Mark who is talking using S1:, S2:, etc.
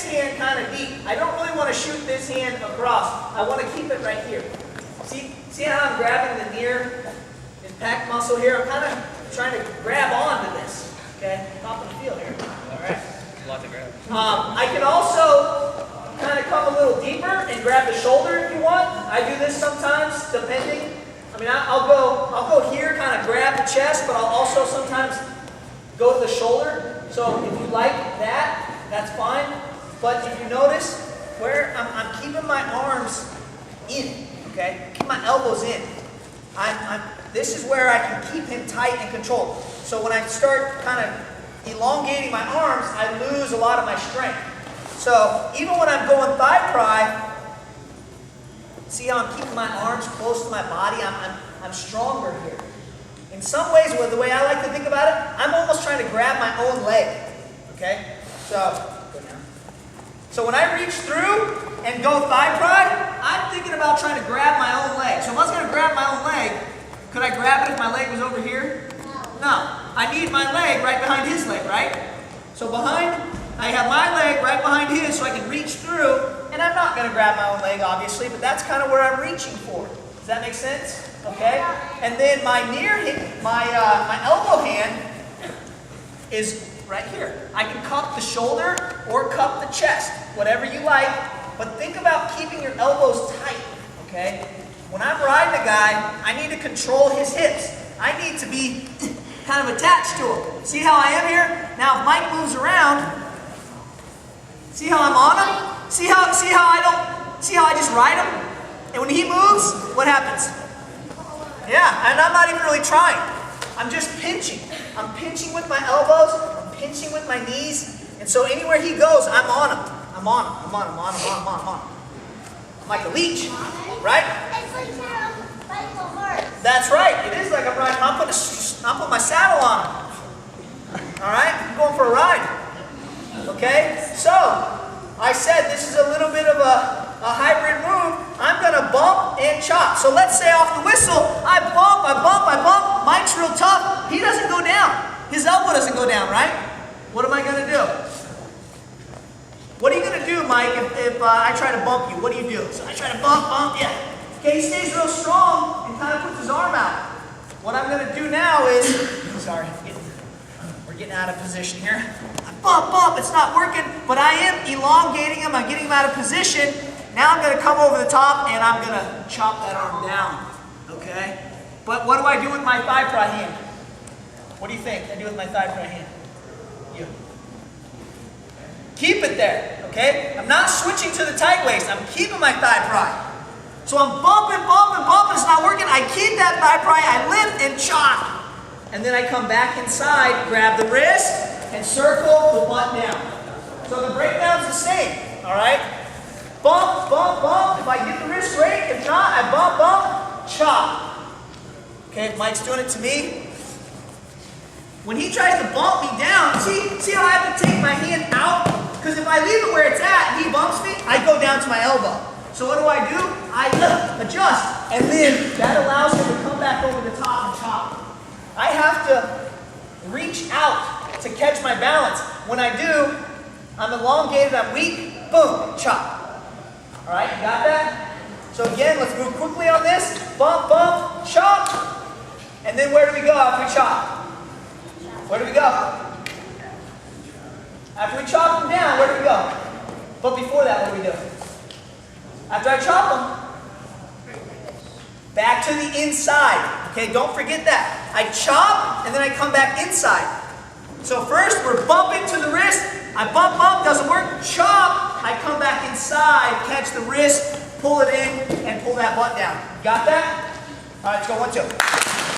S1: hand kind of deep. I don't really want to shoot this hand across. I want to keep it right here. See how I'm grabbing the near impact muscle here? I'm kind of trying to grab onto this. Okay, top of the field here. All right.
S2: A lot to grab.
S1: I can also kind of come a little deeper and grab the shoulder if you want. I do this sometimes, depending. I mean, I'll go here, kind of grab the chest, but I'll also sometimes go to the shoulder. So if you like that, that's fine. But if you notice where I'm keeping my arms in, okay, keep my elbows in. This is where I can keep him tight and controlled. So when I start kind of elongating my arms, I lose a lot of my strength. So even when I'm going thigh pry, see how I'm keeping my arms close to my body? I'm stronger here. In some ways, the way I like to think about it, I'm almost trying to grab my own leg. Okay? So when I reach through and go thigh pry, I'm thinking about trying to grab my own leg. So if I was going to grab my own leg, could I grab it if my leg was over here? No. I need my leg right behind his leg, right? So I have my leg right behind his so I can reach through, and I'm not going to grab my own leg, obviously, but that's kind of where I'm reaching for. Does that make sense? Okay? And then my elbow hand is right here. I can cup the shoulder or cup the chest, whatever you like, but think about keeping your elbows tight, okay? When I'm riding a guy, I need to control his hips. I need to be kind of attached to him. See how I am here? Now if Mike moves around, see how I'm on him? See how I just ride him? And when he moves, what happens? Yeah, and I'm not even really trying. I'm just pinching. I'm pinching with my elbows, I'm pinching with my knees, and so anywhere he goes, I'm on him. I'm on him. I'm like a leech, right?
S3: It's like riding a horse.
S1: That's right. It is like I'm riding. I'm putting my saddle on him. All right? I'm going for a ride. Okay? So, I said this is a little bit of a hybrid move. I'm going to bump and chop. So let's say off the whistle, I bump. Mike's real tough. He doesn't go down. His elbow doesn't go down, right? What am I going to do? What are you going to do, Mike, if I try to bump you? What do you do? So I try to bump, yeah. Okay, he stays real strong and kind of puts his arm out. What I'm going to do now is, sorry, we're getting out of position here. I bump, it's not working, but I am elongating him. I'm getting him out of position. Now I'm going to come over the top and I'm going to chop that arm down, okay? But what do I do with my thigh pry hand? What do you think I do with my thigh pry hand? You. Keep it there, okay? I'm not switching to the tight waist. I'm keeping my thigh pry. So I'm bumping, it's not working. I keep that thigh pry, I lift and chop. And then I come back inside, grab the wrist, and circle the butt down. So the breakdown's the same, all right? Bump. If I get the wrist great, if not, I bump, chop. Okay, Mike's doing it to me. When he tries to bump me down, see how I have to take my hand out? Because if I leave it where it's at and he bumps me, I go down to my elbow. So what do? I adjust, and then that allows him to come back over the top and chop. I have to reach out to catch my balance. When I do, I'm elongated, I'm weak, boom, chop. All right, you got that? So again, let's move quickly on this. Bump, chop. And then where do we go after we chop? Where do we go? After we chop them down, where do we go? But before that, what do we do? After I chop them, back to the inside. Okay, don't forget that. I chop, and then I come back inside. So first, we're bumping to the wrist. I bump, doesn't work. Chop, I come back inside, catch the wrist, pull it in, and pull that butt down. Got that? All right, let's go 1, 2.